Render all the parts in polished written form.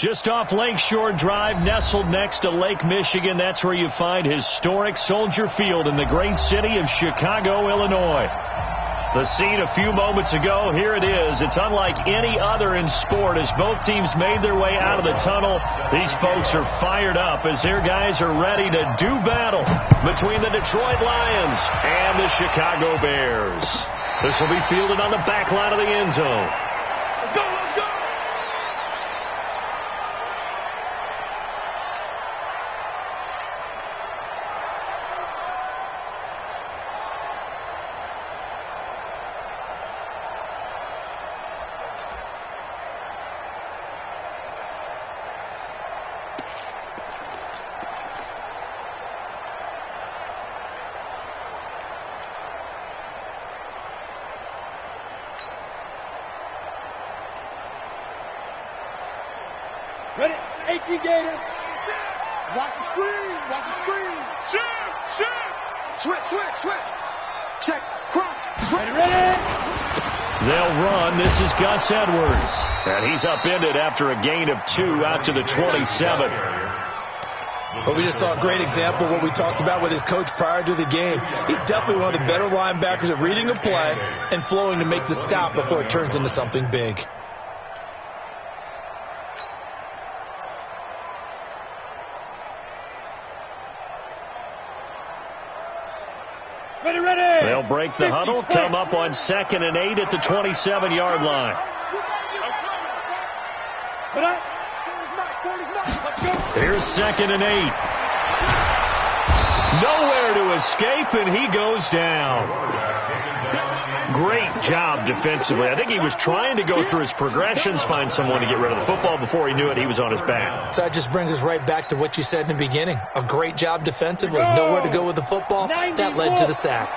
Just off Lakeshore Drive, nestled next to Lake Michigan. That's where you find historic Soldier Field in the great city of Chicago, Illinois. The scene a few moments ago, here it is. It's unlike any other in sport as both teams made their way out of the tunnel. These folks are fired up as their guys are ready to do battle between the Detroit Lions and the Chicago Bears. This will be fielded on the back line of the end zone. Let's go, let's go! Ready? 18 Gator. Watch the screen. Watch the screen. Shoot. Switch. Check. Cross. Ready. They'll run. This is Gus Edwards. And he's upended after a gain of 2 out to the 27. Well, we just saw a great example of what we talked about with his coach prior to the game. He's definitely one of the better linebackers at reading a play and flowing to make the stop before it turns into something big. Ready. They'll break the huddle, come up on 2nd and 8 at the 27-yard line. Here's 2nd and 8. Nowhere to escape, and he goes down. Great job defensively. I think he was trying to go through his progressions, find someone to get rid of the football. Before he knew it, he was on his back. So that just brings us right back to what you said in the beginning. A great job defensively. Nowhere to go with the football. That led to the sack.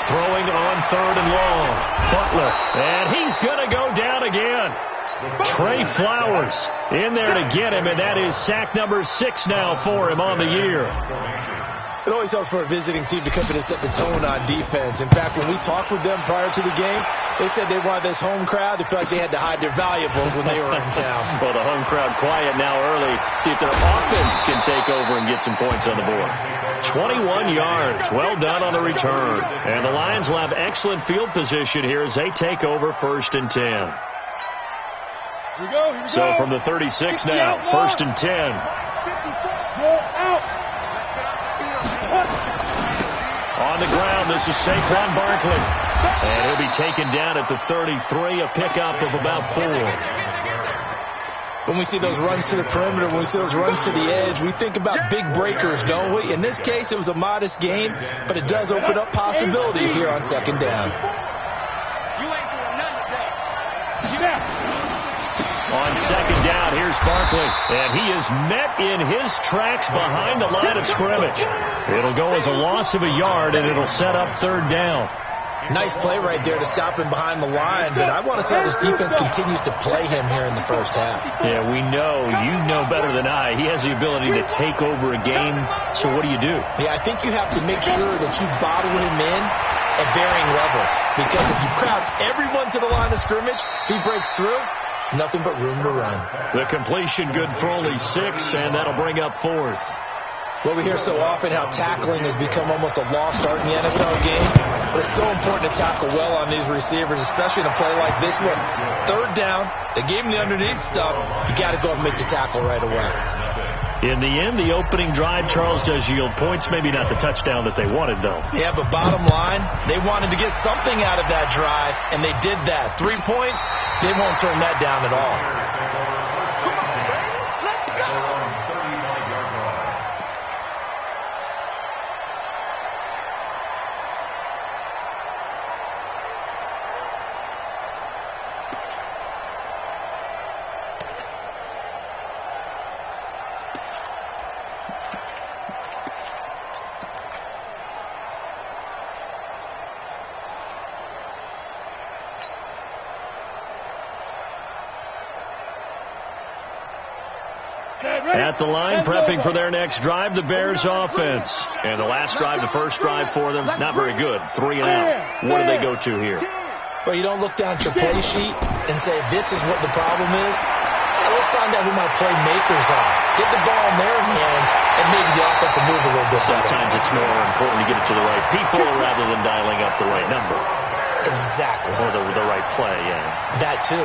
Throwing on 3rd and long. Butler. And he's going to go down again. Trey Flowers in there to get him, and that is sack number 6 now for him on the year. It always helps for a visiting team to come in and set the tone on defense. In fact, when we talked with them prior to the game, they said they wanted this home crowd to feel like they had to hide their valuables when they were in town. Well, the home crowd quiet now early. See if their offense can take over and get some points on the board. 21 yards. Well done on the return. And the Lions will have excellent field position here as they take over 1st and 10. Here we go. So from the 36 now, 1st and 10. Out. On the ground, this is Saquon Barkley. And he'll be taken down at the 33, a pickup of about 4. When we see those runs to the perimeter, when we see those runs to the edge, we think about big breakers, don't we? In this case, it was a modest gain, but it does open up possibilities here on 2nd down. You ain't doing nothing today. Get out. On 2nd down, here's Barkley, and he is met in his tracks behind the line of scrimmage. It'll go as a loss of a yard, and it'll set up 3rd down. Nice play right there to stop him behind the line, but I want to see how this defense continues to play him here in the 1st half. Yeah, we know. You know better than I. He has the ability to take over a game, so what do you do? Yeah, I think you have to make sure that you bottle him in at varying levels, because if you crowd everyone to the line of scrimmage, if he breaks through, it's nothing but room to run. The completion good for only 6, and that'll bring up 4th. Well, we hear so often how tackling has become almost a lost art in the NFL game, but it's so important to tackle well on these receivers, especially in a play like this one. 3rd down, they gave him the underneath stuff. You got to go and make the tackle right away. In the end, the opening drive, Charles, does yield points. Maybe not the touchdown that they wanted, though. Yeah, but bottom line, they wanted to get something out of that drive, and they did that. 3 points, they won't turn that down at all. At the line, prepping for their next drive, the Bears offense. And the last drive, the first drive for them, not very good. 3 and out. What do they go to here? Well, you don't look down at your play sheet and say, this is what the problem is. Yeah, let's find out who my playmakers are. Get the ball in their hands, and maybe the offense will move a little bit better. Sometimes it's more important to get it to the right people rather than dialing up the right number. Exactly. Or the right play, yeah. That, too.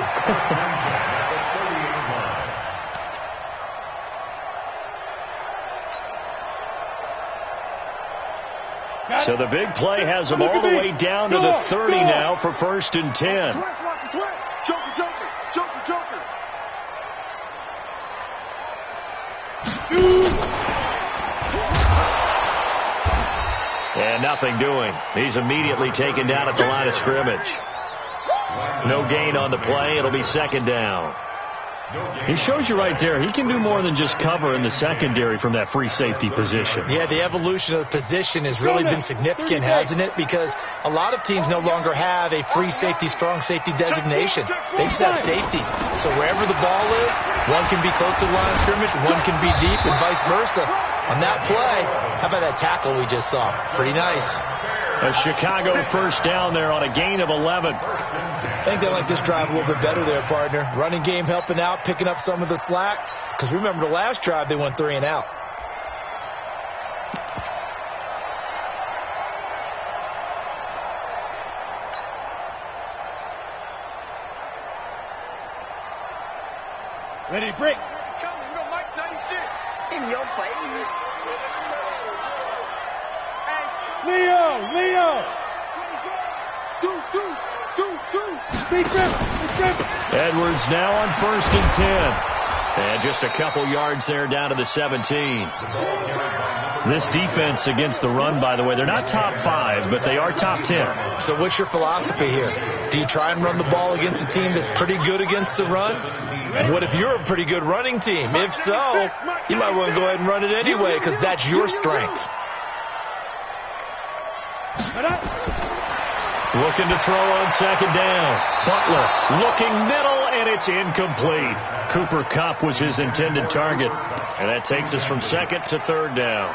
So the big play has them all the way down to the 30 now for 1st and 10. And nothing doing. He's immediately taken down at the line of scrimmage. No gain on the play. It'll be 2nd down. He shows you right there, he can do more than just cover in the secondary from that free safety position. Yeah, the evolution of the position has really been significant, hasn't it? Because a lot of teams no longer have a free safety, strong safety designation. They just have safeties. So wherever the ball is, one can be close to the line of scrimmage, one can be deep, and vice versa. On that play, how about that tackle we just saw? Pretty nice. A Chicago 1st down there on a gain of 11. I think they like this drive a little bit better there, partner. Running game helping out, picking up some of the slack. Because remember the last drive, they went 3 and out. Ready, break. He's coming. We got Mike 96. In your face. Leo. Edwards now on 1st and 10. And just a couple yards there down to the 17. This defense against the run, by the way, they're not top 5, but they are top 10. So what's your philosophy here? Do you try and run the ball against a team that's pretty good against the run? And what if you're a pretty good running team? If so, you might want to go ahead and run it anyway because that's your strength. Looking to throw on 2nd down. Butler looking middle, and it's incomplete. Cooper Kupp was his intended target. And that takes us from 2nd to 3rd down.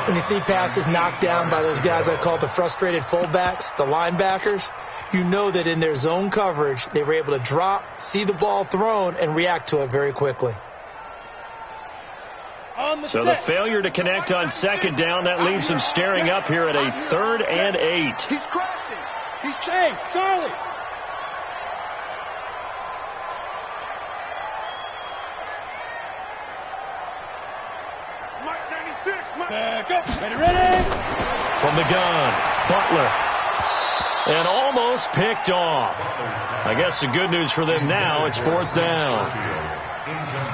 When you see passes knocked down by those guys I call the frustrated fullbacks, the linebackers, you know that in their zone coverage, they were able to drop, see the ball thrown, and react to it very quickly. So the failure to connect on 2nd down, that leaves him staring up here at a 3rd and 8. He's crossing. He's chained. Charlie. Mike 96. Back up. Ready. From the gun, Butler. And almost picked off. I guess the good news for them now, it's 4th down.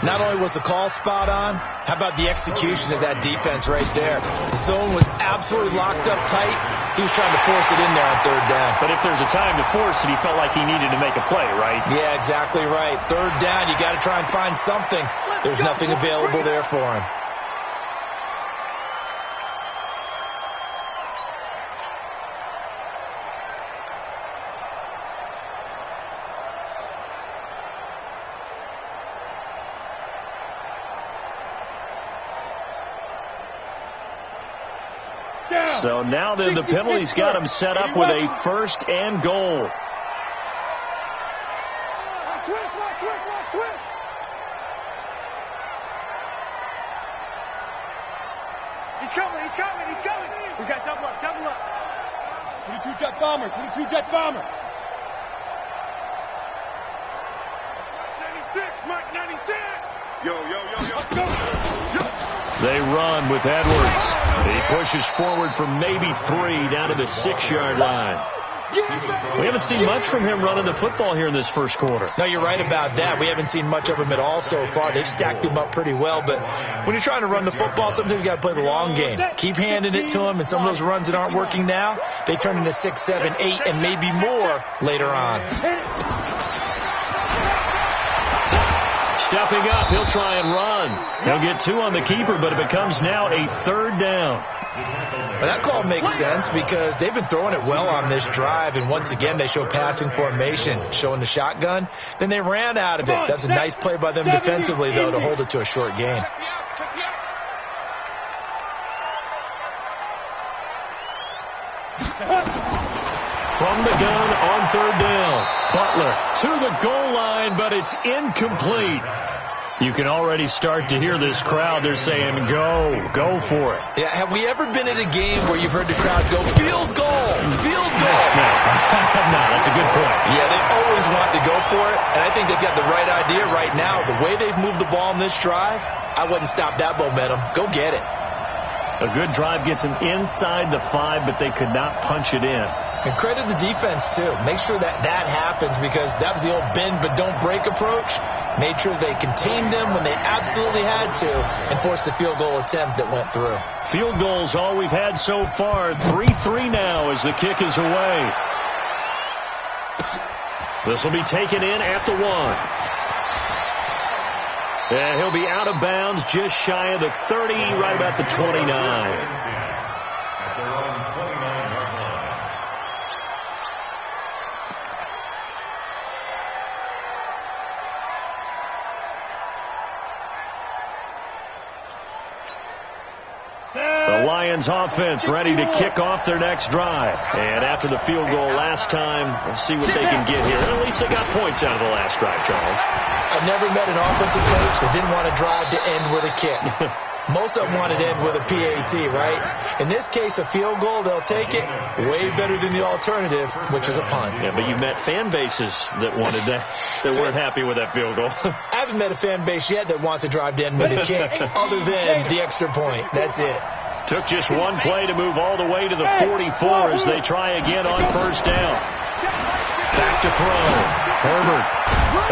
Not only was the call spot on, how about the execution of that defense right there? The zone was absolutely locked up tight. He was trying to force it in there on 3rd down. But if there's a time to force it, he felt like he needed to make a play, right? Yeah, exactly right. 3rd down, you got to try and find something. There's nothing available there for him. So now then the penalty's got him set up with a 1st and goal. He's coming. We got double up. 22 jet bomber. 96, Mike 96. Yo. Let's go. They run with Edwards. He pushes forward for maybe 3 down to the 6-yard line. We haven't seen much from him running the football here in this 1st quarter. No, you're right about that. We haven't seen much of him at all so far. They've stacked him up pretty well. But when you're trying to run the football, sometimes you got to play the long game. Keep handing it to him, and some of those runs that aren't working now, they turn into 6, 7, 8, and maybe more later on. Stepping up, he'll try and run. He'll get 2 on the keeper, but it becomes now a 3rd down. Well, that call makes sense because they've been throwing it well on this drive, and once again they show passing formation, showing the shotgun. Then they ran out of it. That's a nice play by them defensively, though, to hold it to a short gain. From from the gun on third down. Butler to the goal line, but it's incomplete. You can already start to hear this crowd. They're saying, go for it. Yeah, have we ever been at a game where you've heard the crowd go, field goal, field goal? No, that's a good point. Yeah, they always want to go for it, and I think they've got the right idea right now. The way they've moved the ball in this drive, I wouldn't stop that momentum. Go get it. A good drive gets them inside the 5, but they could not punch it in. And credit the defense, too. Make sure that happens, because that was the old bend but don't break approach. Made sure they contained them when they absolutely had to and forced the field goal attempt that went through. Field goals all we've had so far. 3-3 now as the kick is away. This will be taken in at the 1. And he'll be out of bounds just shy of the 30, right about the 29. At their own 29-yard line. The Lions offense ready to kick off their next drive. And after the field goal last time, we'll see what they can get here. At least they got points out of the last drive, Charles. I've never met an offensive coach that didn't want to drive to end with a kick. Most of them want to end with a PAT, right? In this case, a field goal, they'll take it. Way better than the alternative, which is a punt. Yeah, but you've met fan bases that wanted that weren't happy with that field goal. I haven't met a fan base yet that wants to drive to end with a kick other than the extra point. That's it. Took just one play to move all the way to the 44 as they try again on first down. Back to throw. Herbert.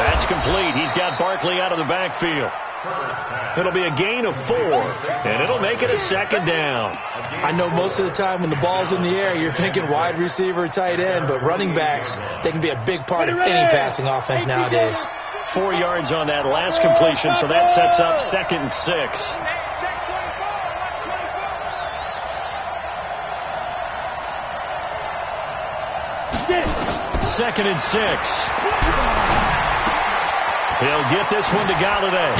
That's complete. He's got Barkley out of the backfield. It'll be a gain of 4, and it'll make it a second down. I know most of the time when the ball's in the air, you're thinking wide receiver, tight end, but running backs, they can be a big part of any passing offense nowadays. 4 yards on that last completion, so that sets up 2nd and 6. Second and 6. He'll get this one to Galladay.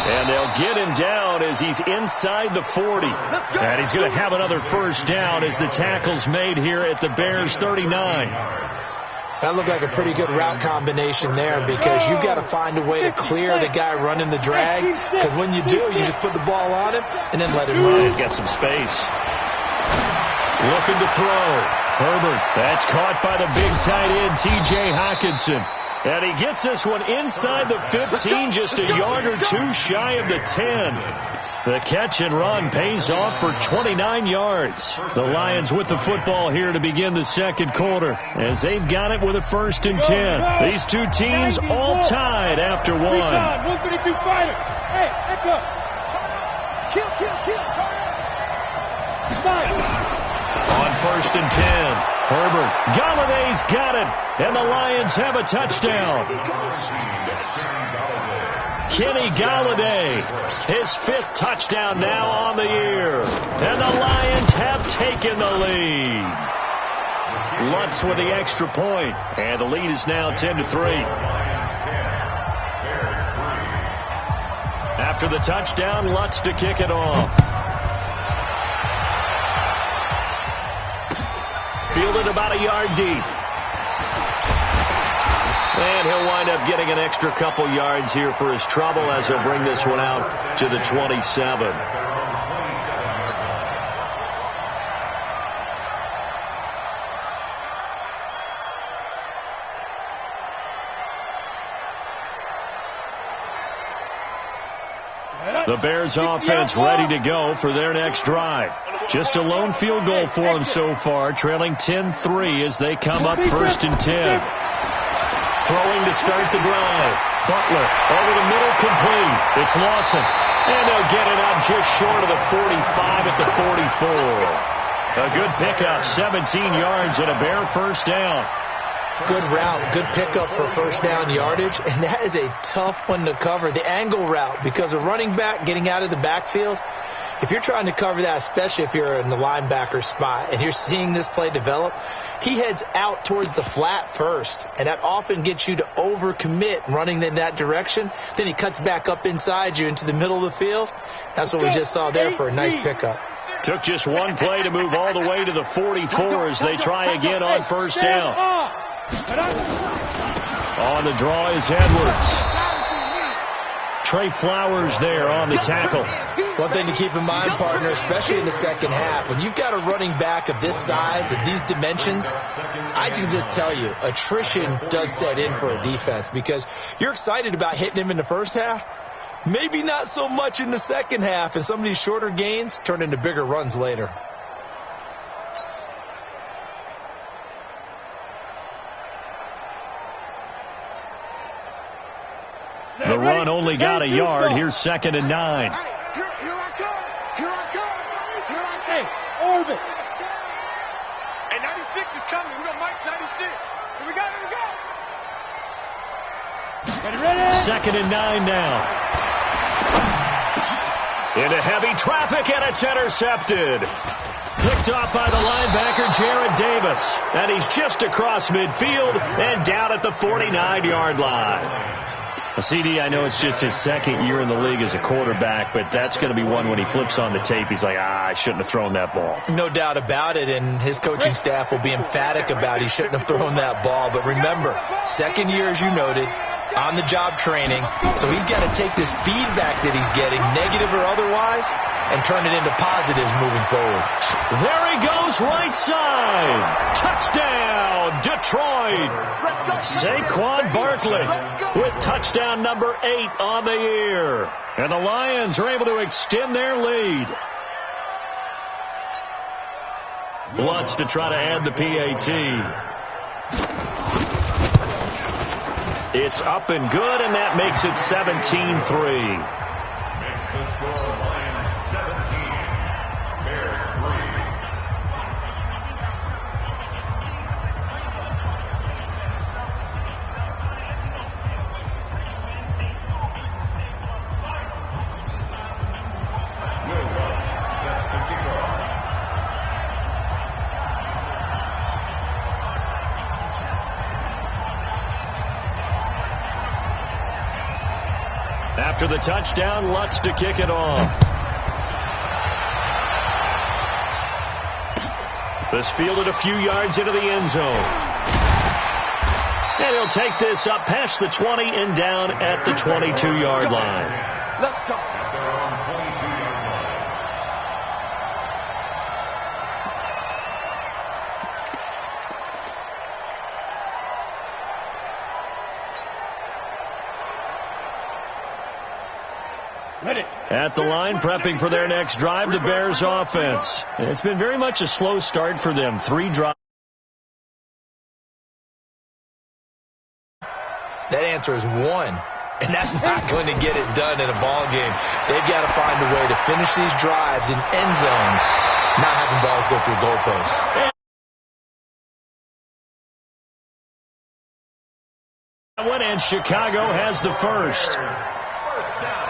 And they'll get him down as he's inside the 40. And he's going to have another first down as the tackle's made here at the Bears' 39. That looked like a pretty good route combination there, because you've got to find a way to clear the guy running the drag, because when you do, you just put the ball on him and then let him run. He's got some space. Looking to throw. Herbert, that's caught by the big tight end, T.J. Hockenson. And he gets this one inside the 15, just a yard or 2 shy of the 10. The catch and run pays off for 29 yards. The Lions with the football here to begin the second quarter, as they've got it with a 1st and 10. These two teams all tied after 1. 152 fighter. Hey, let's go. Kill. On 1st and 10, Herbert. Galladay's got it, and the Lions have a touchdown. Kenny Galladay, his 5th touchdown now on the year, and the Lions have taken the lead. Lutz with the extra point, and the lead is now 10-3. After the touchdown, Lutz to kick it off. Fielded about a yard deep. And he'll wind up getting an extra couple yards here for his trouble as he'll bring this one out to the 27. The Bears offense ready to go for their next drive. Just a lone field goal for them so far, trailing 10-3 as they come up 1st and 10. Throwing to start the drive. Butler over the middle, complete. It's Lawson. And they'll get it up just short of the 45 at the 44. A good pickup, 17 yards and a Bear first down. Good route, good pickup for first down yardage, and that is a tough one to cover. The angle route, because a running back getting out of the backfield, If you're trying to cover that, especially if you're in the linebacker spot and you're seeing this play develop, he heads out towards the flat first, and that often gets you to overcommit running in that direction. Then he cuts back up inside you into the middle of the field. That's what we just saw there for a nice pickup. Took just one play to move all the way to the 44 as they try again on first down. On the draw is Edwards. Trey Flowers there on the tackle. One thing to keep in mind, partner, especially in the second half, when you've got a running back of this size and these dimensions, I can just tell you, attrition does set in for a defense because you're excited about hitting him in the first half. Maybe not so much in the second half, and some of these shorter gains turn into bigger runs later. The run only got a yard. Here's 2nd and 9. Here I come. Here I come. Here I come. Hey, orbit. And 96 is coming. We got Mike 96. Here we go. Here we go. Ready. 2nd and 9 now. Into heavy traffic, and it's intercepted. Picked off by the linebacker, Jared Davis. And he's just across midfield and down at the 49-yard line. CD, I know it's just his second year in the league as a quarterback, but that's going to be one when he flips on the tape. He's like, I shouldn't have thrown that ball. No doubt about it, and his coaching staff will be emphatic about he shouldn't have thrown that ball. But remember, second year, as you noted, on-the-job training, so he's got to take this feedback that he's getting, negative or otherwise, and turn it into positives moving forward. There he goes, right side. Touchdown, Detroit. Saquon Barkley with touchdown number 8 on the year. And the Lions are able to extend their lead. Lutz to try to add the PAT. It's up and good, and that makes it 17-3. Makes the score Lions 17, Bears 3. Set to kick off. After the touchdown, Lutz to kick it off. This fielded a few yards into the end zone. And he'll take this up past the 20 and down at the 22-yard line. Let's go. At their own 22-yard line. At the line, prepping for their next drive, the Bears offense. It's been very much a slow start for them. 3 drives. That answer is 1, and that's not going to get it done in a ball game. They've got to find a way to finish these drives in end zones, not having balls go through goalposts. And Chicago has the first. First down.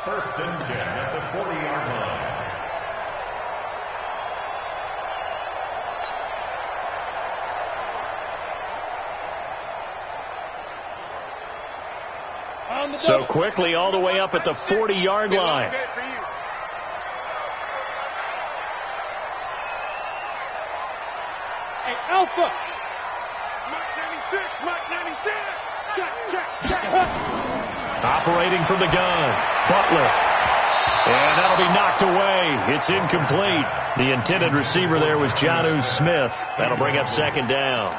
First and 10 at the 40-yard line. So quickly all the way up at the 40-yard line. Hey, Alpha. Mike 96, Mike 96. Check. Operating from the gun, Butler. And that'll be knocked away. It's incomplete. The intended receiver there was Jonnu Smith. That'll bring up 2nd down.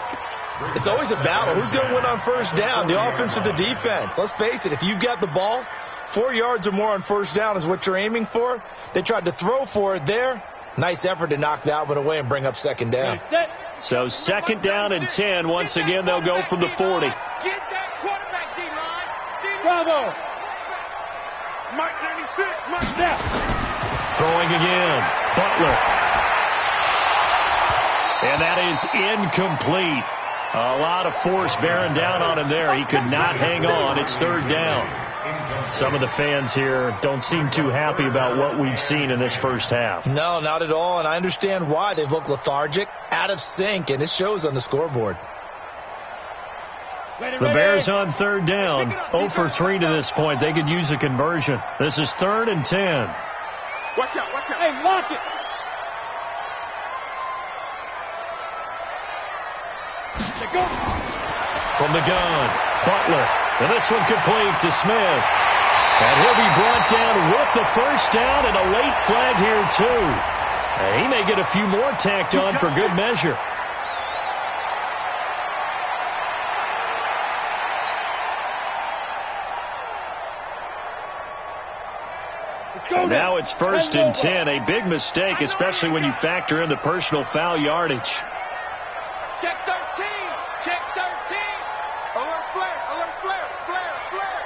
It's always a battle. Who's going to win on first down, the offense or the defense? Let's face it, if you've got the ball, 4 yards or more on first down is what you're aiming for. They tried to throw for it there. Nice effort to knock that one away and bring up 2nd down. So 2nd down and 10. Once again, they'll go from the 40. Get that quarterback, D-line. Bravo. Mike 96, Mike now. Throwing again, Butler. And that is incomplete. A lot of force bearing down on him there. He could not hang on. It's 3rd down. Some of the fans here don't seem too happy about what we've seen in this first half. No, not at all, and I understand why. They've looked lethargic, out of sync, and it shows on the scoreboard. The Bears on third down, 0 for 3 to this point. They could use a conversion. This is 3rd and 10. Watch out, watch out. Hey, lock it. Go. From the gun, Butler. And this one complete to Smith. And he'll be brought down with the first down and a late flag here, too. And he may get a few more tacked on for good measure. And now it's 1st and 10. A big mistake, especially when you factor in the personal foul yardage. Check 13. Check 13. Alert flare. Alert flare. Flare. Flare.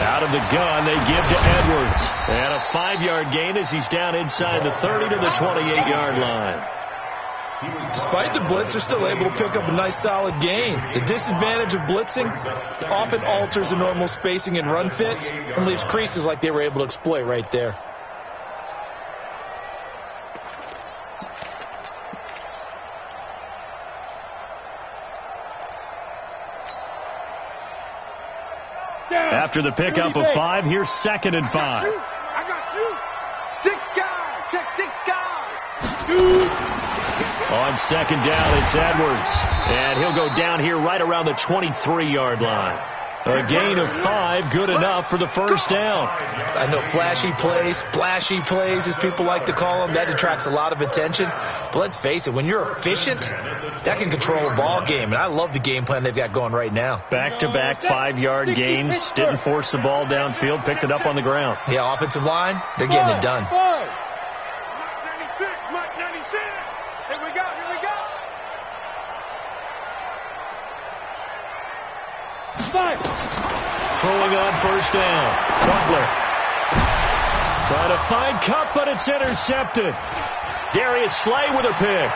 Out of the gun, they give to Edwards. And a 5-yard gain as he's down inside the 30 to the 28-yard line. Despite the blitz, they're still able to pick up a nice solid gain. The disadvantage of blitzing often alters the normal spacing and run fits and leaves creases like they were able to exploit right there. After the pickup of 5, here's 2nd and 5. I got you. 6 guys. Check 6 guys. On 2nd down, it's Edwards. And he'll go down here right around the 23-yard line. A gain of 5, good enough for the first down. I know flashy plays, splashy plays, as people like to call them, that attracts a lot of attention. But let's face it, when you're efficient, that can control a ball game. And I love the game plan they've got going right now. Back-to-back 5-yard gains. Didn't force the ball downfield, picked it up on the ground. Yeah, offensive line, they're getting it done. Mike 96. Here we go. Throwing on first down. Butler. Trying to find Cup, but it's intercepted. Darius Slay with a pick.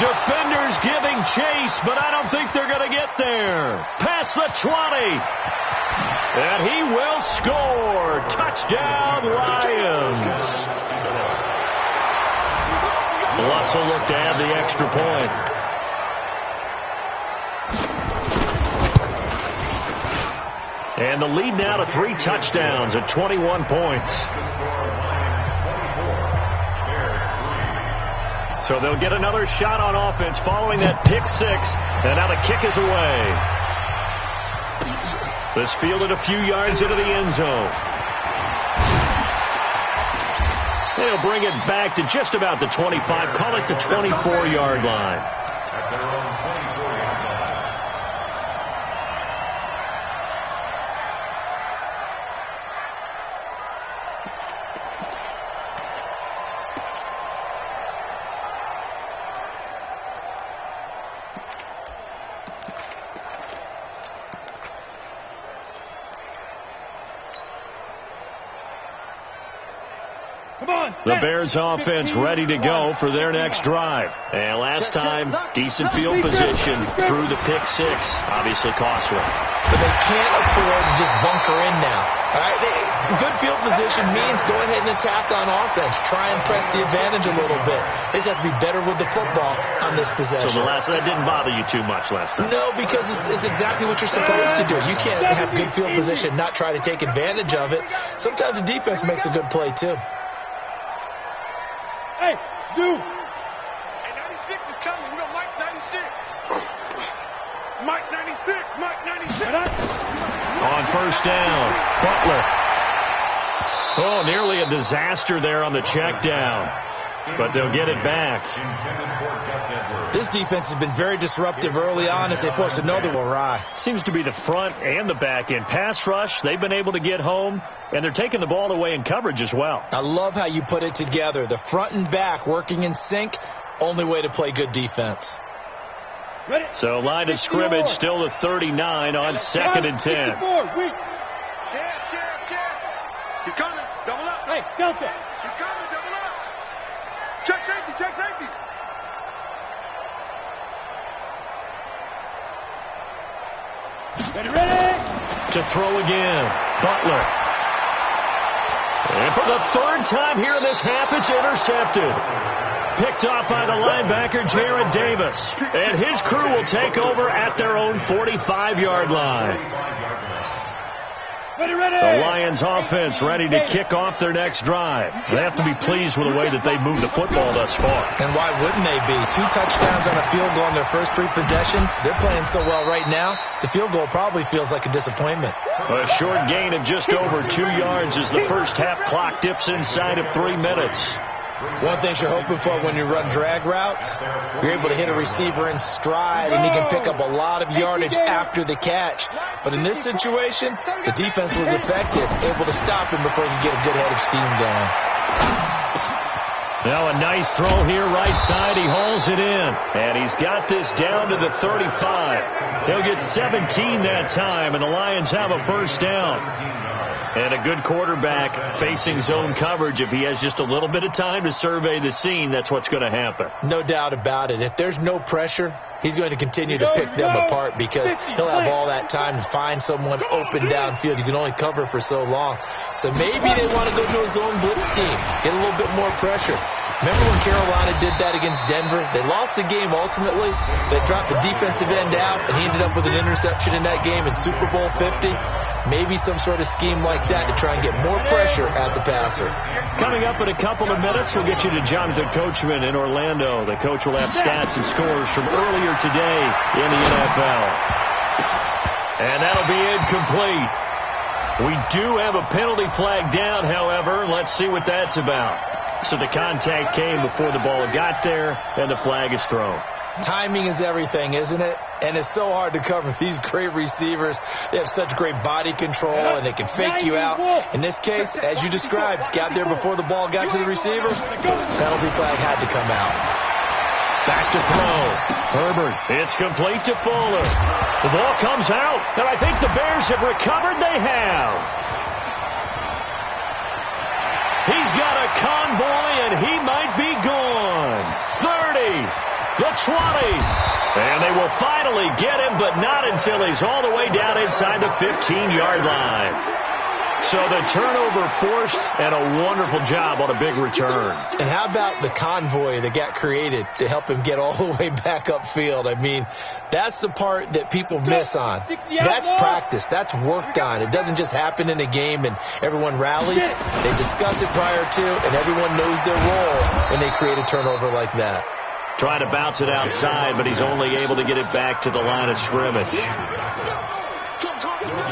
Defenders giving chase, but I don't think they're going to get there. Past the 20. And he will score. Touchdown, Lions. Lutz will look to add the extra point. And the lead now to 3 touchdowns at 21 points. So they'll get another shot on offense following that pick 6. And now the kick is away. This fielded a few yards into the end zone. They'll bring it back to just about the 25. Call it the 24-yard line. At their own 24-yard line. The Bears offense ready to go for their next drive. And last time, decent field position through the pick 6. Obviously costly. But they can't afford to just bunker in now. All right, good field position means go ahead and attack on offense. Try and press the advantage a little bit. They just have to be better with the football on this possession. So that didn't bother you too much last time? No, because it's exactly what you're supposed to do. You can't have good field position, not try to take advantage of it. Sometimes the defense makes a good play, too. Hey, Zoo. Hey, 96 is coming. We got Mike 96. Mike 96. Mike 96. On first down, Butler. Oh, nearly a disaster there on the check down. But they'll get it back. This defense has been very disruptive early on as they force another one awry. Seems to be the front and the back end. Pass rush, they've been able to get home, and they're taking the ball away in coverage as well. I love how you put it together. The front and back working in sync, only way to play good defense. So line of scrimmage still the 39 on 2nd and 10. Check. He's coming. Double up. Hey, Delta. He's coming. Double up. Check safety. To throw again, Butler. And for the third time here in this half, it's intercepted. Picked off by the linebacker, Jared Davis. And his crew will take over at their own 45-yard line. The Lions offense ready to kick off their next drive. They have to be pleased with the way that they've moved the football thus far. And why wouldn't they be? 2 touchdowns on a field goal in their first 3 possessions. They're playing so well right now, the field goal probably feels like a disappointment. A short gain of just over 2 yards as the first half clock dips inside of 3 minutes. One thing you're hoping for when you run drag routes, you're able to hit a receiver in stride, and he can pick up a lot of yardage after the catch. But in this situation, the defense was effective, able to stop him before he could get a good head of steam going. Now a nice throw here, right side. He hauls it in, and he's got this down to the 35. He'll get 17 that time, and the Lions have a first down. And a good quarterback facing zone coverage. If he has just a little bit of time to survey the scene, that's what's going to happen. No doubt about it. If there's no pressure, he's going to continue to pick them apart because he'll have all that time to find someone open downfield. You can only cover for so long. So maybe they want to go to a zone blitz scheme, get a little bit more pressure. Remember when Carolina did that against Denver? They lost the game ultimately. They dropped the defensive end out, and he ended up with an interception in that game in Super Bowl 50. Maybe some sort of scheme like that to try and get more pressure at the passer. Coming up in a couple of minutes, we'll get you to Jonathan Coachman in Orlando. The coach will have stats and scores from earlier today in the NFL. And that'll be incomplete. We do have a penalty flag down, however. Let's see what that's about. So the contact came before the ball got there, and the flag is thrown. Timing is everything, isn't it? And it's so hard to cover these great receivers. They have such great body control, and they can fake you out. In this case, as you described, got there before the ball got to the receiver. Penalty flag had to come out. Back to throw. Herbert, it's complete to Fuller. The ball comes out, and I think the Bears have recovered. They have. He's got a convoy, and he might be gone. 30. The 20. And they will finally get him, but not until he's all the way down inside the 15-yard line. So the turnover forced, and a wonderful job on a big return. And how about the convoy that got created to help him get all the way back upfield? I mean, that's the part that people miss on. That's practice. That's worked on. It doesn't just happen in a game and everyone rallies. They discuss it prior to, and everyone knows their role when they create a turnover like that. Trying to bounce it outside, but he's only able to get it back to the line of scrimmage.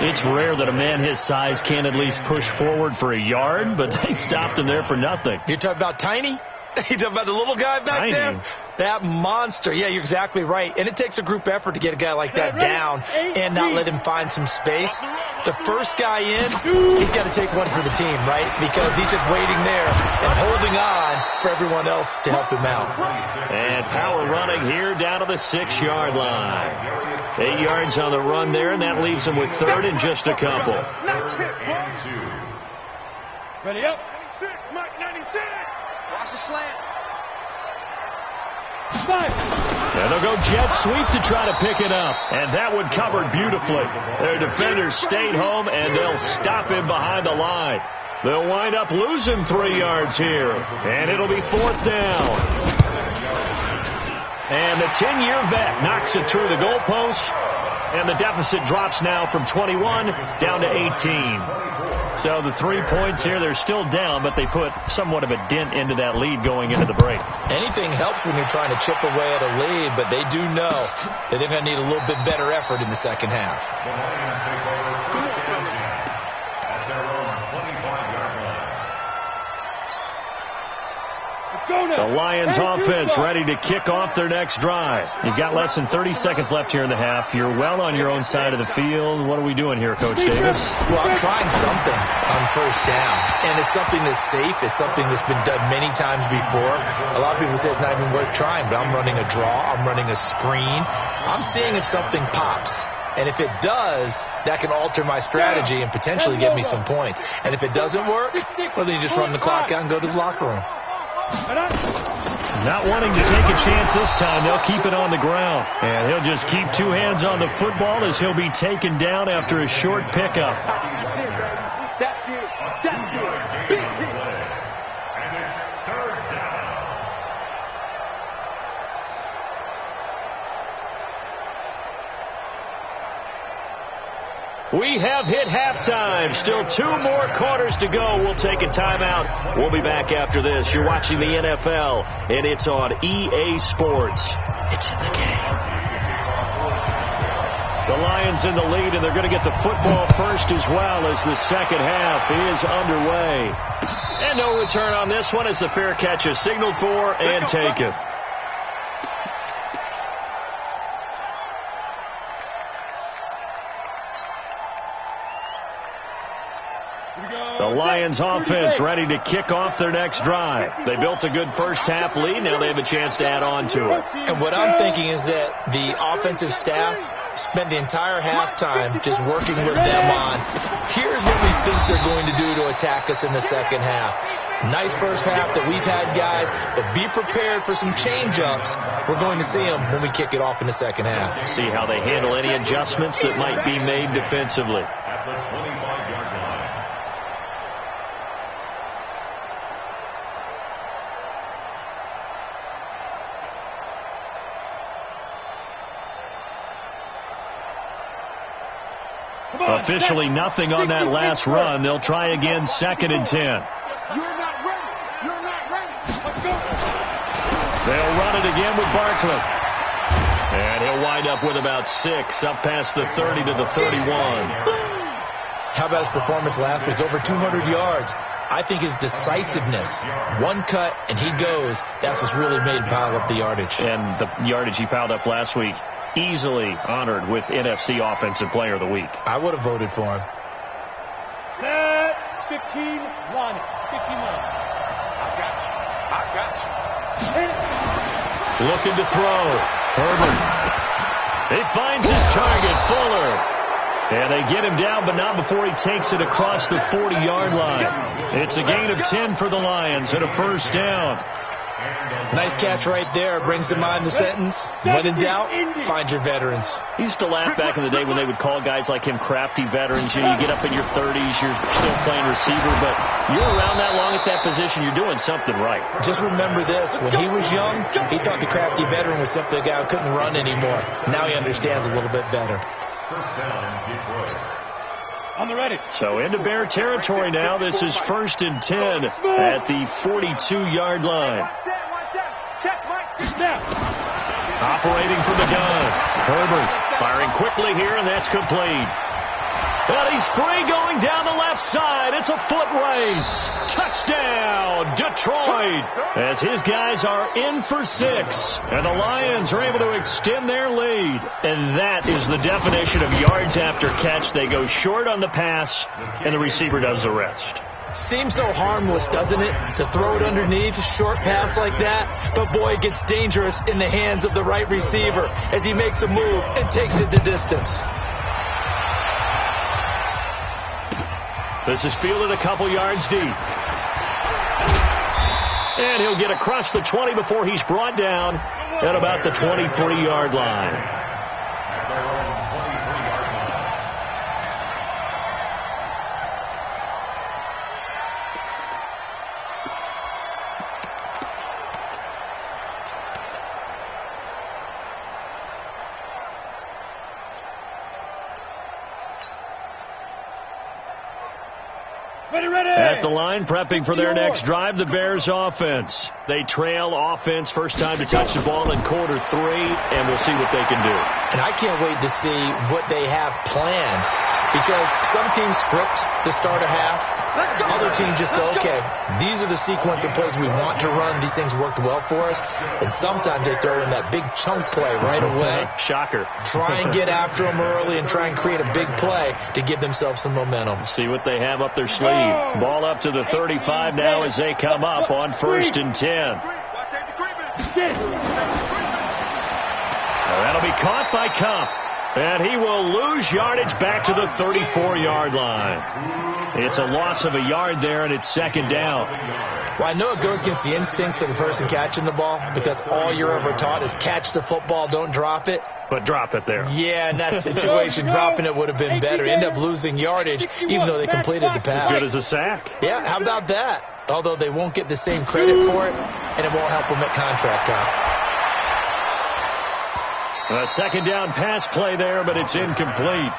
It's rare that a man his size can't at least push forward for a yard, but they stopped him there for nothing. You're talking about Tiny? You're talking about the little guy back there? That monster. Yeah, you're exactly right. And it takes a group effort to get a guy like that down and not let him find some space. The first guy in, he's got to take one for the team, right? Because he's just waiting there and holding on for everyone else to help him out. And power running here down to the 6-yard line. 8 yards on the run there, and that leaves him with third and just a couple. Ready up. 96, Mike 96. Watch the slant. And they'll go jet sweep to try to pick it up. And that one covered beautifully. Their defenders stayed home, and they'll stop him behind the line. They'll wind up losing 3 yards here. And it'll be fourth down. And the 10-year vet knocks it through the goalpost. And the deficit drops now from 21 down to 18. So the 3 points here, they're still down, but they put somewhat of a dent into that lead going into the break. Anything helps when you're trying to chip away at a lead, but they do know that they're going to need a little bit better effort in the second half. The Lions offense ready to kick off their next drive. You've got less than 30 seconds left here in the half. You're well on your own side of the field. What are we doing here, Coach Davis? Well, I'm trying something on first down, and it's something that's safe. It's something that's been done many times before. A lot of people say it's not even worth trying, but I'm running a draw. I'm running a screen. I'm seeing if something pops. And if it does, that can alter my strategy and potentially give me some points. And if it doesn't work, well, then you just run the clock out and go to the locker room. Not wanting to take a chance this time, they'll keep it on the ground. And he'll just keep two hands on the football as he'll be taken down after a short pickup. That's it. Big hit. And it's third down. We have hit halftime. Still 2 more quarters to go. We'll take a timeout. We'll be back after this. You're watching the NFL, and it's on EA Sports. It's in the game. The Lions in the lead, and they're going to get the football first as well as the second half is underway. And no return on this one as the fair catch is signaled for and taken. The Lions offense ready to kick off their next drive. They built a good first half lead. Now they have a chance to add on to it. And what I'm thinking is that the offensive staff spent the entire halftime just working with them on, here's what we think they're going to do to attack us in the second half. Nice first half that we've had, guys, but be prepared for some change-ups. We're going to see them when we kick it off in the second half. See how they handle any adjustments that might be made defensively. At the 25-yard line. Officially nothing on that last run. They'll try again 2nd and 10. You're not ready. You're not ready. Let's go. They'll run it again with Barkley. And he'll wind up with about 6 up past the 30 to the 31. How about his performance last week? Over 200 yards. I think his decisiveness, one cut and he goes, that's what's really made him pile up the yardage. And the yardage he piled up last week, easily honored with NFC Offensive Player of the Week. I would have voted for him. Set. 15, line it. 15 line. I got you. Looking to throw. Herbert. He finds his target, Fuller. And they get him down, but not before he takes it across the 40-yard line. It's a gain of 10 for the Lions and a first down. Nice catch right there. Brings to mind the sentence, when in doubt, find your veterans. I used to laugh back in the day when they would call guys like him crafty veterans. You know, you get up in your 30s, you're still playing receiver, but you're around that long at that position, you're doing something right. Just remember this. When he was young, he thought the crafty veteran was simply a guy who couldn't run anymore. Now he understands a little bit better. First down, Detroit. On the ready. So into Bear territory now. This is 1st and 10 at the 42-yard line. Check, Mike. Now. Operating from the gun. Herbert firing quickly here, and that's complete. Well, he's free going down the left side. It's a foot race. Touchdown, Detroit. As his guys are in for 6. And the Lions are able to extend their lead. And that is the definition of yards after catch. They go short on the pass, and the receiver does the rest. Seems so harmless, doesn't it? To throw it underneath, a short pass like that. But boy, it gets dangerous in the hands of the right receiver as he makes a move and takes it the distance. This is fielded a couple yards deep. And he'll get across the 20 before he's brought down at about the 23-yard line. At the line, prepping for their next drive, the Bears offense. They trail offense, first time to touch the ball in quarter 3, and we'll see what they can do. And I can't wait to see what they have planned, because some teams script to start a half. Other teams just go, okay, these are the sequence of plays we want to run. These things worked well for us. And sometimes they throw in that big chunk play right away. Shocker. Try and get after them early and try and create a big play to give themselves some momentum. See what they have up their sleeve. Ball up to the 35 now as they come up on 1st and 10. Now that'll be caught by Cup. And he will lose yardage back to the 34-yard line. It's a loss of a yard there, and it's second down. Well, I know it goes against the instincts of the person catching the ball because all you're ever taught is catch the football, don't drop it. But drop it there. Yeah, in that situation, dropping it would have been better. End up losing yardage, even though they completed the pass. As good as a sack. Yeah, how about that? Although they won't get the same credit for it, and it won't help them at contract time. A second down pass play there, but it's incomplete.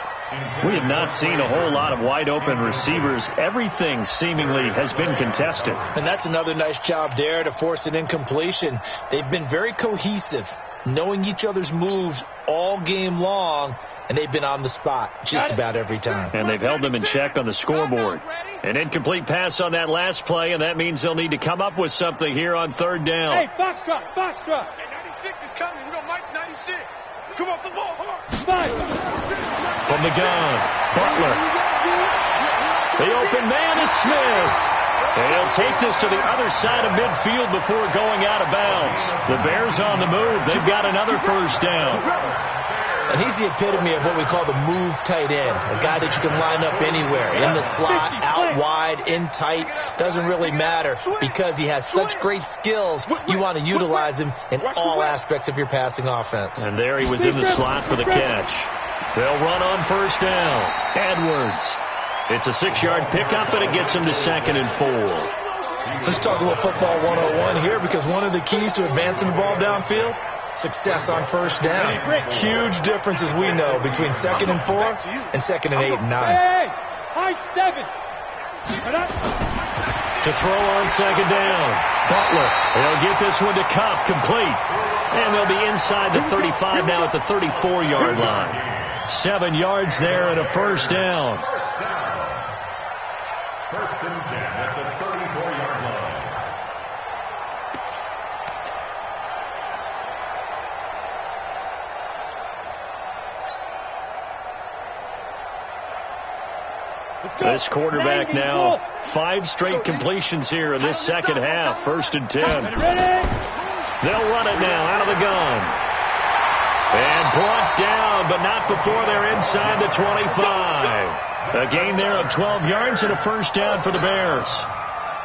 We have not seen a whole lot of wide-open receivers. Everything seemingly has been contested. And that's another nice job there to force an incompletion. They've been very cohesive, knowing each other's moves all game long, and they've been on the spot just about every time. And they've held them in check on the scoreboard. An incomplete pass on that last play, and that means they'll need to come up with something here on third down. Hey, foxtrot, foxtrot. Hey, 96 is coming. We're going to Mike 96. Come off the ball, hard. From the gun, Butler. The open man is Smith. And he'll take this to the other side of midfield before going out of bounds. The Bears on the move. They've got another first down. And he's the epitome of what we call the move tight end, a guy that you can line up anywhere, in the slot, out wide, in tight, doesn't really matter because he has such great skills. You want to utilize him in all aspects of your passing offense. And there he was in the slot for the catch. They'll run on first down. Edwards. It's a 6-yard pickup, and it gets him to 2nd and 4. Let's talk a little football 101 here because one of the keys to advancing the ball downfield, success on first down. Huge difference, as we know, between 2nd and 4 and 2nd and 8 and 9. Hey, high 7. To throw on second down. Butler. They'll get this one to Cup, complete. And they'll be inside the 35 now at the 34-yard line. 7 yards there and a first down. First and 10 at the 34-yard line. This quarterback now, 5 straight completions here in this second half. First and 10. They'll run it now out of the gun. And brought down, but not before they're inside the 25. A gain there of 12 yards and a first down for the Bears.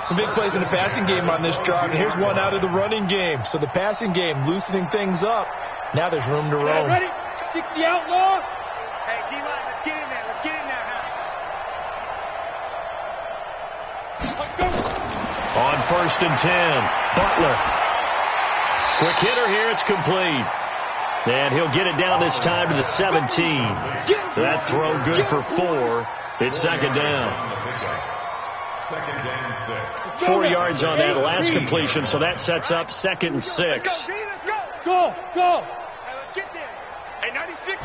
Some big plays in the passing game on this drive, and here's one out of the running game. So the passing game loosening things up. Now there's room to roam. Ready? 60 outlaw. Hey, D-line, let's get in there. Let's get in there, huh? On first and 10, Butler. Quick hitter here, it's complete. And he'll get it down this time to the 17. That throw good for 4. It's second down. Second and 6. 4 yards on that last completion, so that sets up 2nd and 6. Let's go. Go. Hey, let's get there. Hey, 96.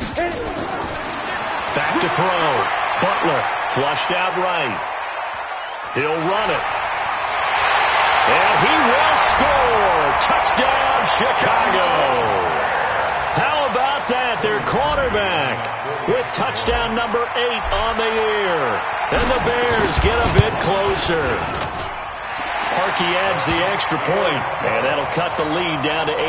Back to throw. Butler flushed out right. He'll run it. And he will score. Touchdown, Chicago. How about that? Their quarterback with touchdown number 8 on the year. And the Bears get a bit closer. Parkey adds the extra point, and that'll cut the lead down to 18.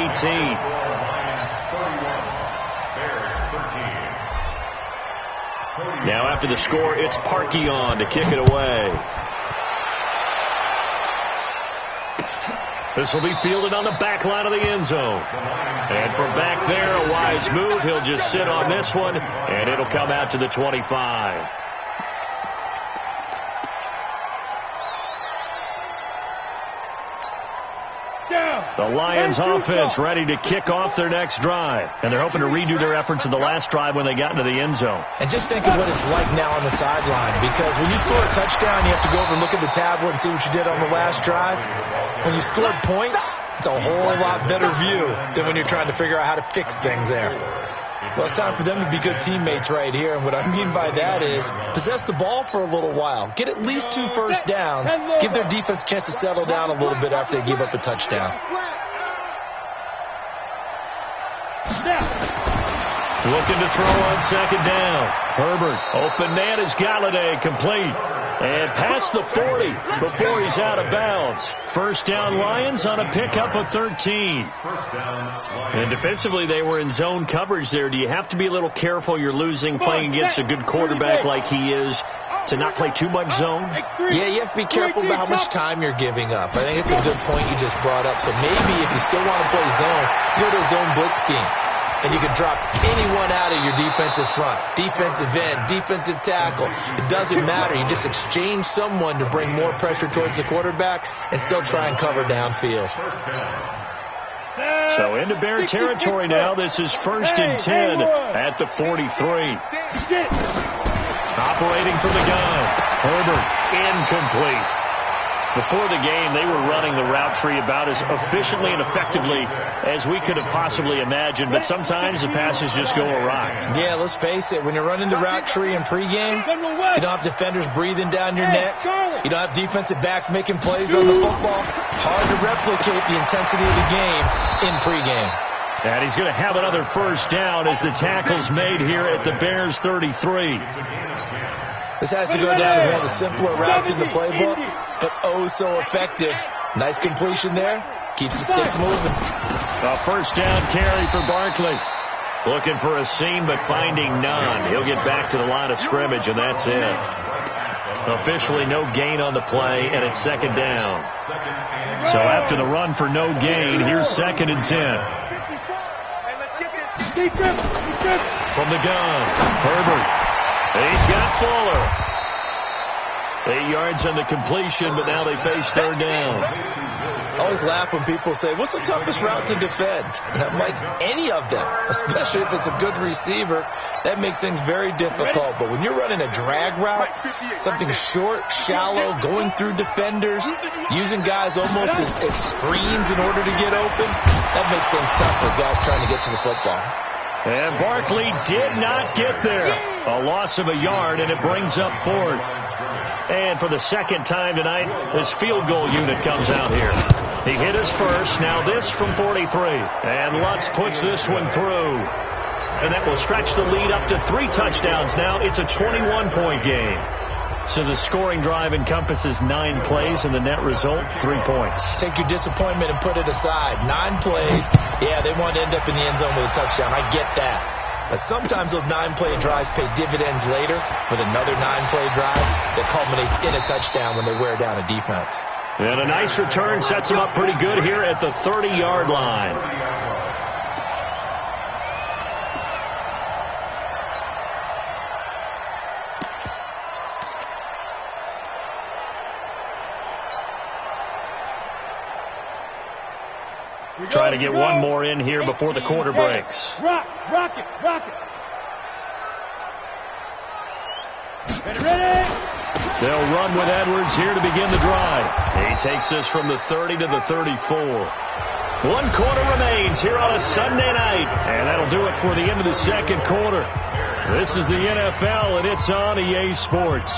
Now after the score, it's Parkey on to kick it away. This will be fielded on the back line of the end zone. And from back there, a wise move. He'll just sit on this one, and it'll come out to the 25. The Lions offense ready to kick off their next drive. And they're hoping to redo their efforts in the last drive when they got into the end zone. And just think of what it's like now on the sideline, because when you score a touchdown, you have to go over and look at the tablet and see what you did on the last drive. When you scored points, it's a whole lot better view than when you're trying to figure out how to fix things there. Well, it's time for them to be good teammates right here. And what I mean by that is possess the ball for a little while. Get at least 2 first downs. Give their defense a chance to settle down a little bit after they give up a touchdown. Looking to throw on second down. Herbert, open man is Galladay, complete. And past the 40 before he's out of bounds. First down Lions on a pickup of 13. And defensively, they were in zone coverage there. Do you have to be a little careful? You're losing playing against a good quarterback like he is to not play too much zone? Yeah, you have to be careful about how much time you're giving up. I think it's a good point you just brought up. So maybe if you still want to play zone, go to a zone blitz scheme. And you can drop anyone out of your defensive front, defensive end, defensive tackle. It doesn't matter. You just exchange someone to bring more pressure towards the quarterback and still try and cover downfield. So into Bear territory now. This is 1st and 10 at the 43. Operating from the gun. Herbert incomplete. Before the game, they were running the route tree about as efficiently and effectively as we could have possibly imagined, but sometimes the passes just go awry. Yeah, let's face it. When you're running the route tree in pregame, you don't have defenders breathing down your neck. You don't have defensive backs making plays on the football. Hard to replicate the intensity of the game in pregame. And he's going to have another first down as the tackle's made here at the Bears 33. This has to go down as one of the simpler routes in the playbook, but oh so effective. Nice completion there. Keeps the sticks moving. A first down carry for Barkley. Looking for a seam, but finding none. He'll get back to the line of scrimmage, and that's it. Officially no gain on the play, and it's second down. So after the run for no gain, here's 2nd and 10. From the gun, Herbert. He's got Fuller. 8 yards on the completion, but now they face third down. I always laugh when people say, what's the toughest route to defend? And I'm like, any of them, especially if it's a good receiver. That makes things very difficult. But when you're running a drag route, something short, shallow, going through defenders, using guys almost as screens in order to get open, that makes things tough for guys trying to get to the football. And Barkley did not get there. A loss of a yard, and it brings up 4th. And for the second time tonight, his field goal unit comes out here. He hit his first, now this from 43. And Lutz puts this one through. And that will stretch the lead up to 3 touchdowns now. It's a 21-point game. So the scoring drive encompasses 9 plays, and the net result, 3 points. Take your disappointment and put it aside. 9 plays. Yeah, they want to end up in the end zone with a touchdown. I get that. But sometimes those 9-play drives pay dividends later with another 9-play drive that culminates in a touchdown when they wear down a defense. And a nice return sets them up pretty good here at the 30-yard line. Trying to get one more in here before the quarter breaks. Rock it. Ready. They'll run with Edwards here to begin the drive. He takes this from the 30 to the 34. 1 quarter remains here on a Sunday night. And that'll do it for the end of the second quarter. This is the NFL, and it's on EA Sports.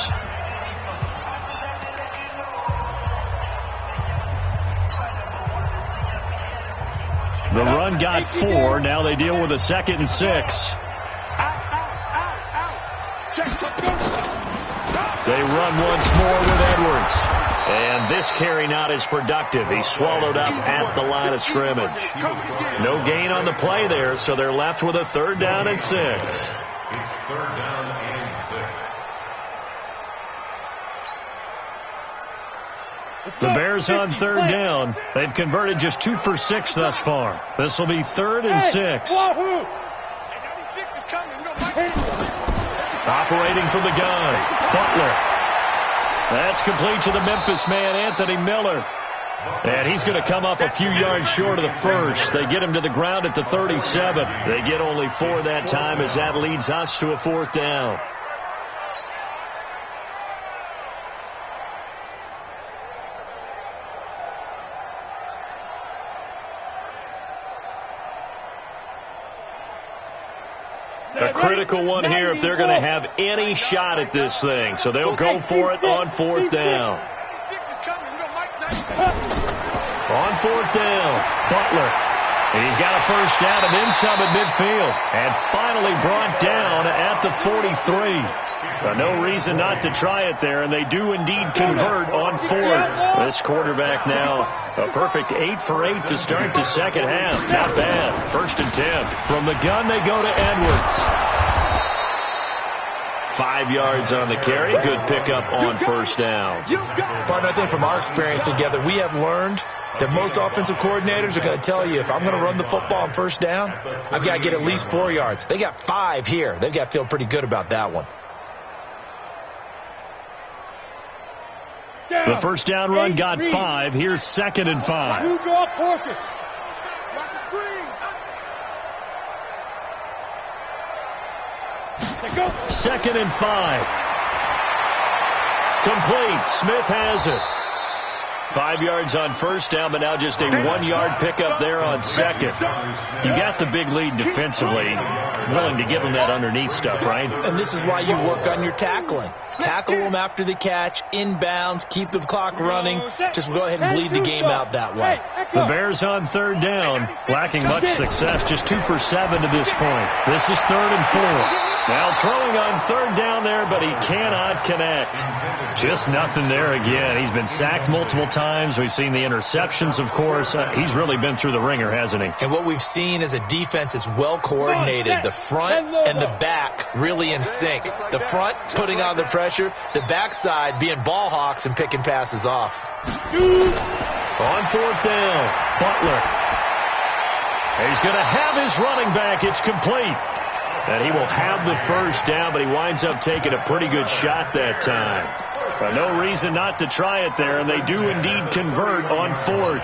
The run got 4. Now they deal with a 2nd and 6. They run once more with Edwards. And this carry not as productive. He's swallowed up at the line of scrimmage. No gain on the play there, so they're left with a 3rd down and 6. It's 3rd down and 6. The Bears on 3rd down. They've converted just 2 for 6 thus far. This will be 3rd and 6. Operating from the gun, Butler. That's complete to the Memphis man, Anthony Miller. And he's going to come up a few yards short of the first. They get him to the ground at the 37. They get only 4 that time as that leads us to a 4th down. A critical one here if they're going to have any shot at this thing. So they'll go for it on 4th down. On 4th down, Butler. He's got a first down and then some at midfield. And finally brought down at the 43. No reason not to try it there, and they do indeed convert on fourth. This quarterback now a perfect 8 for 8 to start the second half. Not bad. 1st and 10. From the gun, they go to Edwards. 5 yards on the carry. Good pickup on first down. Partner, I think from our experience together, we have learned that most offensive coordinators are going to tell you, if I'm going to run the football on first down, I've got to get at least 4 yards. They got 5 here. They've got to feel pretty good about that one. The first down run got 5. Here's 2nd and 5. You draw portion. Watch the screen. 2nd and 5. Complete. Smith has it. 5 yards on first down, but now just a 1-yard pickup there on second. You got the big lead defensively. Willing to give them that underneath stuff, right? And this is why you work on your tackling. Tackle them after the catch, inbounds, keep the clock running. Just go ahead and bleed the game out that way. The Bears on 3rd down, lacking much success, just 2 for 7 to this point. This is 3rd and 4. Now throwing on 3rd down there, but he cannot connect. Just nothing there again. He's been sacked multiple times. We've seen the interceptions, of course. He's really been through the ringer, hasn't he? And what we've seen is a defense that's well coordinated. The front and the back really in sync. The front putting on the pressure, the backside being ball hawks and picking passes off. On 4th down, Butler. He's going to have his running back. It's complete. And he will have the first down, but he winds up taking a pretty good shot that time. No reason not to try it there, and they do indeed convert on 4th.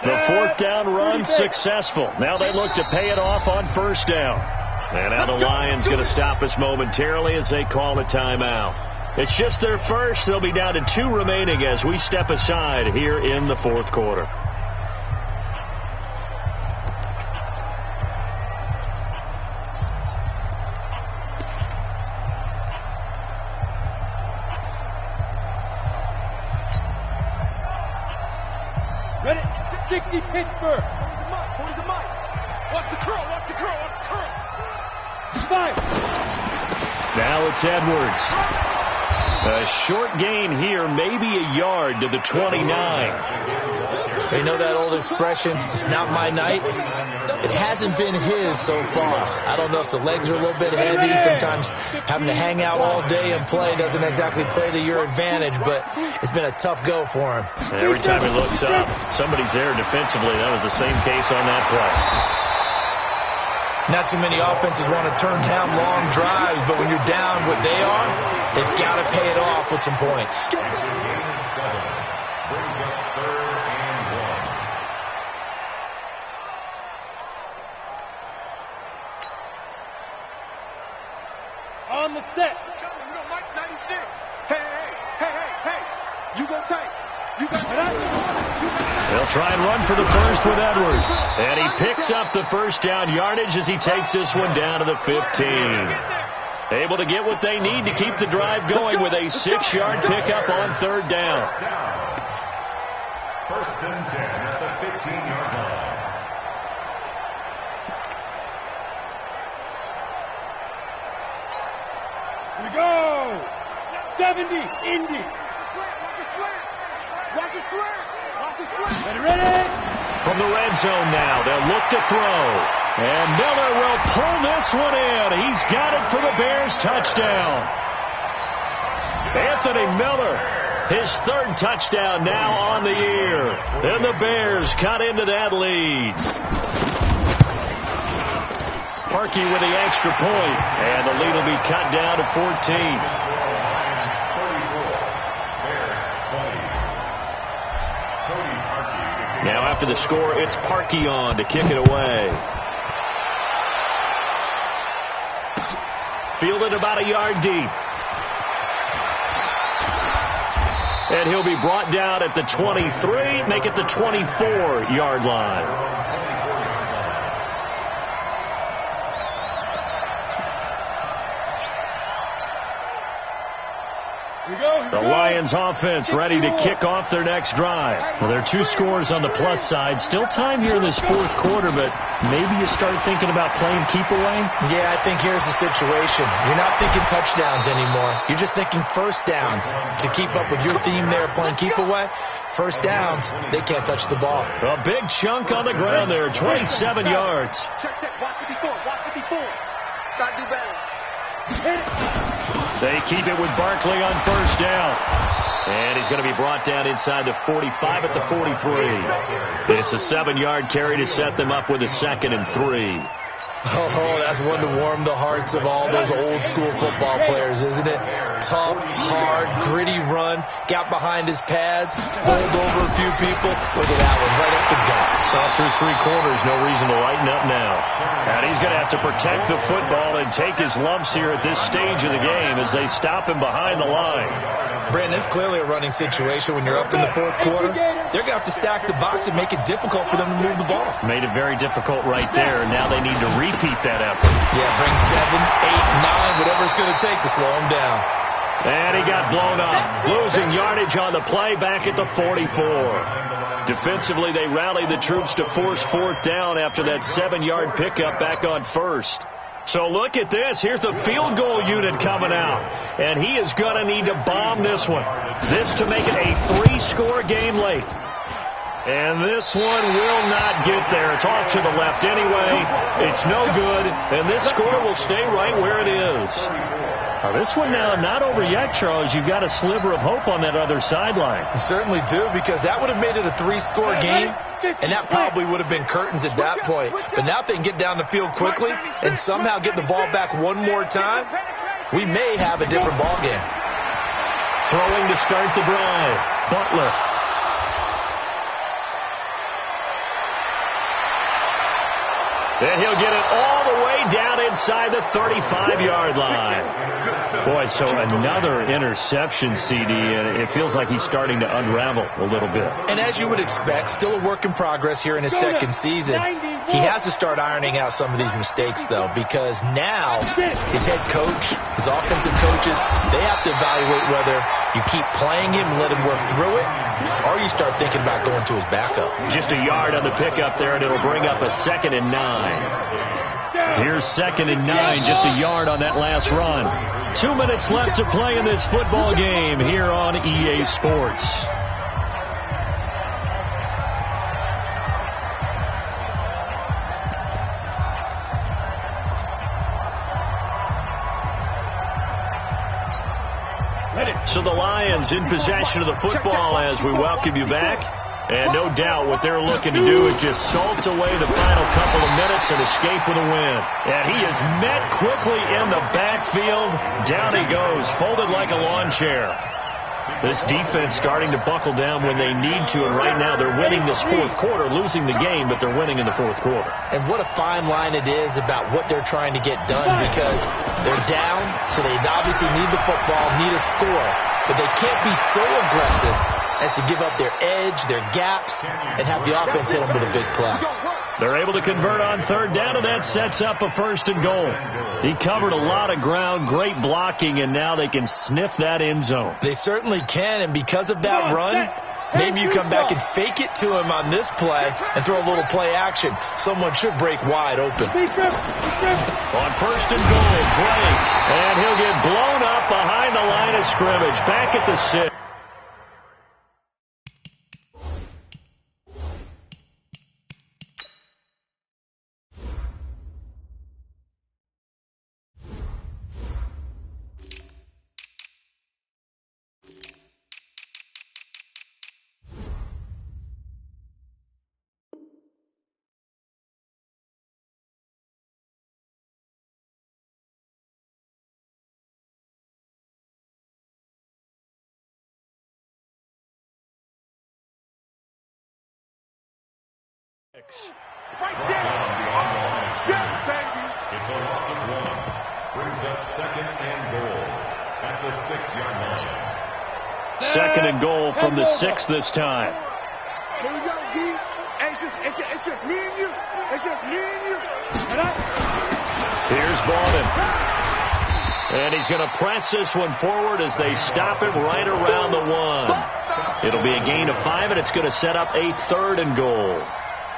The 4th down run successful. Now they look to pay it off on first down. And now the Lions going to stop us momentarily as they call a timeout. It's just their first. They'll be down to 2 remaining as we step aside here in the 4th quarter. Ready? 60 Pittsburgh. Where's the mic? Watch the curl. Watch the curl. Watch the curl. Fire. Now it's Edwards. A short gain here, maybe a yard to the 29. You know that old expression, it's not my night? It hasn't been his so far. I don't know if the legs are a little bit heavy. Sometimes having to hang out all day and play doesn't exactly play to your advantage, but it's been a tough go for him. Every time he looks up, somebody's there defensively. That was the same case on that play. Not too many offenses want to turn down long drives, but when you're down what they are, they've got to pay it off with some points. Brings up 3rd and 1. On the set. We don't like 96. Hey. You go tight. You got They'll try and run for the first with Edwards. And he picks up the first down yardage as he takes this one down to the 15. Able to get what they need to keep the drive going with a 6-yard pickup on 3rd down. 1st and 10 at the 15-yard line. Here we go. 70 Indy. Watch his flat. Ready? From the red zone now, they'll look to throw. And Miller will pull this one in. He's got it for the Bears touchdown. Anthony Miller, his 3rd touchdown now on the year. And the Bears cut into that lead. Parkey with the extra point. And the lead will be cut down to 14. Now after the score, it's Parkey on to kick it away. Fielded about a yard deep. And he'll be brought down at the 23, make it the 24-yard line. The Lions offense ready to kick off their next drive. Well, there are 2 scores on the plus side. Still time here in this 4th quarter, but maybe you start thinking about playing keep away? Yeah, I think here's the situation. You're not thinking touchdowns anymore. You're just thinking first downs. To keep up with your theme there, playing keep away, first downs, they can't touch the ball. A big chunk on the ground there, 27 yards. Check. Watch 54. Gotta do better. They keep it with Barkley on first down. And he's going to be brought down inside the 45 at the 43. It's a 7-yard carry to set them up with a 2nd and 3. Oh, that's one to warm the hearts of all those old-school football players, isn't it? Tough, hard, gritty run, got behind his pads, bowled over a few people. Look at that one, right up the gut. Saw through 3 quarters, no reason to lighten up now. And he's going to have to protect the football and take his lumps here at this stage of the game as they stop him behind the line. Brandon, it's clearly a running situation when you're up in the 4th quarter. They're going to have to stack the box and make it difficult for them to move the ball. Made it very difficult right there, and now they need to repeat that effort. Yeah, bring 7, 8, 9, whatever it's going to take to slow him down. And he got blown up, losing yardage on the play back at the 44. Defensively, they rallied the troops to force 4th down after that 7-yard pickup back on first. So look at this. Here's the field goal unit coming out. And he is going to need to bomb this one. This to make it a 3-score game late. And this one will not get there. It's off to the left anyway. It's no good. And this score will stay right where it is. Now this one now not over yet, Charles. You've got a sliver of hope on that other sideline. You certainly do, because that would have made it a 3-score game, and that probably would have been curtains at that point. But now if they can get down the field quickly and somehow get the ball back one more time, we may have a different ball game. Throwing to start the drive, Butler. And he'll get it all the way down inside the 35-yard line. Boy, so another interception, CD, and it feels like he's starting to unravel a little bit. And as you would expect, still a work in progress here in his 2nd season. He has to start ironing out some of these mistakes, though, because now his head coach, his offensive coaches, they have to evaluate whether you keep playing him and let him work through it, or you start thinking about going to his backup. Just a yard on the pickup there, and it'll bring up a 2nd and 9. Here's 2nd and 9, just a yard on that last run. 2 minutes left to play in this football game here on EA Sports. So the Lions in possession of the football as we welcome you back. And no doubt what they're looking to do is just salt away the final couple of minutes and escape with a win. And he is met quickly in the backfield. Down he goes, folded like a lawn chair. This defense starting to buckle down when they need to, and right now they're winning this 4th quarter, losing the game, but they're winning in the 4th quarter. And what a fine line it is about what they're trying to get done, because they're down, so they obviously need the football, need a score, but they can't be so aggressive as to give up their edge, their gaps, and have the offense hit them with a big play. They're able to convert on 3rd down, and that sets up a 1st and goal. He covered a lot of ground, great blocking, and now they can sniff that end zone. They certainly can, and because of that run, maybe you come back and fake it to him on this play and throw a little play action. Someone should break wide open. On 1st and goal, Drake, and he'll get blown up behind the line of scrimmage, back at the 6. Right there. It's a loss of 1. Brings up 2nd and goal at the 6-yard line. 2nd and goal from the 6 this time. Here we go, D. It's just me and you. It's just me and you. Here's Baldwin. And he's going to press this one forward as they stop it right around the 1. It'll be a gain of 5, and it's going to set up a 3rd and goal.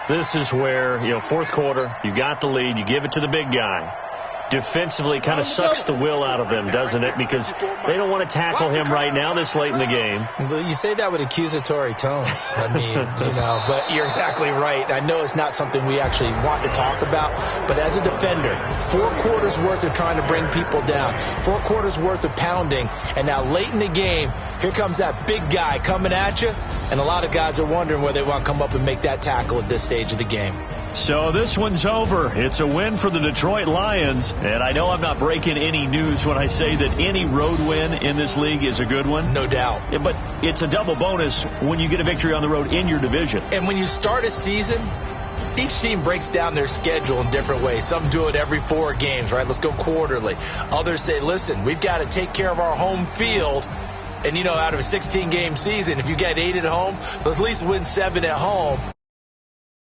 This is where, fourth quarter, you got the lead, you give it to the big guy. Defensively kind of sucks the will out of them, doesn't it? Because they don't want to tackle him right now this late in the game. You say that with accusatory tones. I mean, but you're exactly right. I know it's not something we actually want to talk about, but as a defender, 4 quarters worth of trying to bring people down, 4 quarters worth of pounding, and now late in the game, here comes that big guy coming at you, and a lot of guys are wondering whether they want to come up and make that tackle at this stage of the game. So this one's over. It's a win for the Detroit Lions. And I know I'm not breaking any news when I say that any road win in this league is a good one. No doubt. Yeah, but it's a double bonus when you get a victory on the road in your division. And when you start a season, each team breaks down their schedule in different ways. Some do it every 4 games, right? Let's go quarterly. Others say, listen, we've got to take care of our home field. And, out of a 16-game season, if you get 8 at home, let's at least win 7 at home.